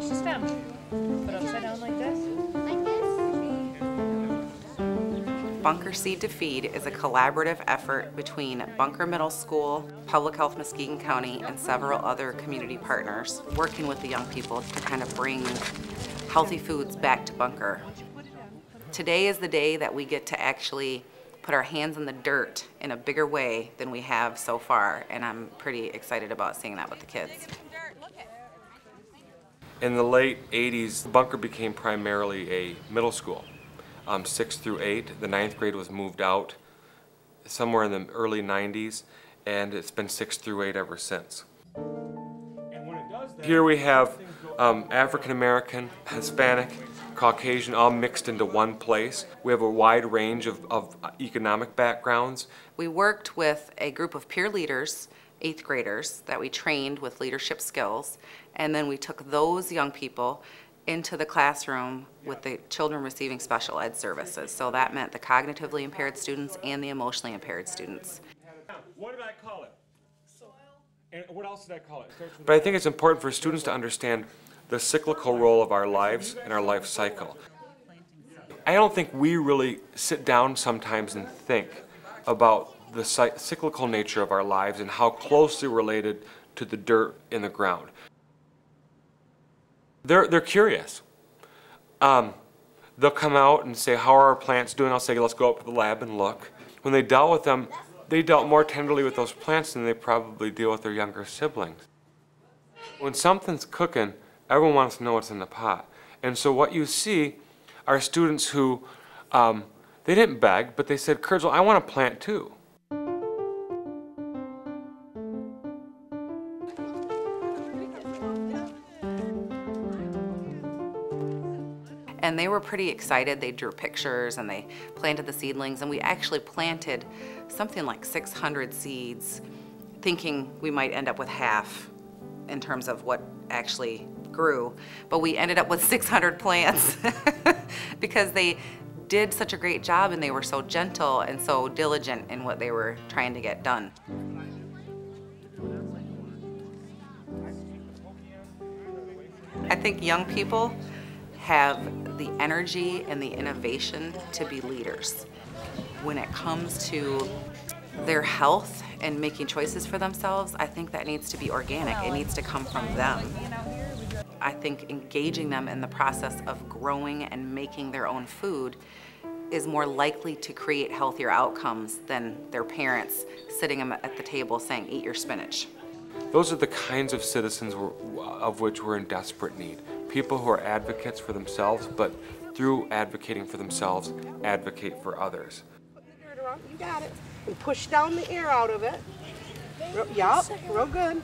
Reach the stem. Put upside down like this. Like this? Bunker Seed to Feed is a collaborative effort between Bunker Middle School, Public Health Muskegon County, and several other community partners working with the young people to kind of bring healthy foods back to Bunker. Today is the day that we get to actually put our hands in the dirt in a bigger way than we have so far, and I'm pretty excited about seeing that with the kids. In the late 80s, Bunker became primarily a middle school. 6 through 8. The 9th grade was moved out somewhere in the early 90s, and it's been 6 through 8 ever since. Here we have African American, Hispanic, Caucasian, all mixed into one place. We have a wide range of economic backgrounds. We worked with a group of peer leaders, 8th graders, that we trained with leadership skills, and then we took those young people into the classroom with the children receiving special ed services. So that meant the cognitively impaired students and the emotionally impaired students. What did I call it? Soil. And what else did I call it? But I think it's important for students to understand the cyclical role of our lives and our life cycle. I don't think we really sit down sometimes and think about the cyclical nature of our lives and how closely related to the dirt in the ground. They're curious. They'll come out and say, how are our plants doing? I'll say, let's go up to the lab and look. When they dealt with them, they dealt more tenderly with those plants than they probably deal with their younger siblings. When something's cooking, everyone wants to know what's in the pot. And so what you see are students who, they didn't beg, but they said, Kurdziel, I want to plant too. And they were pretty excited. They drew pictures and they planted the seedlings, and we actually planted something like 600 seeds, thinking we might end up with half in terms of what actually grew, but we ended up with 600 plants because they did such a great job and they were so gentle and so diligent in what they were trying to get done. I think young people have the energy and the innovation to be leaders. When it comes to their health and making choices for themselves, I think that needs to be organic. It needs to come from them. I think engaging them in the process of growing and making their own food is more likely to create healthier outcomes than their parents sitting them at the table saying, eat your spinach. Those are the kinds of citizens of which we're in desperate need. People who are advocates for themselves, but through advocating for themselves, advocate for others. You got it. And push down the air out of it. Yup, real good.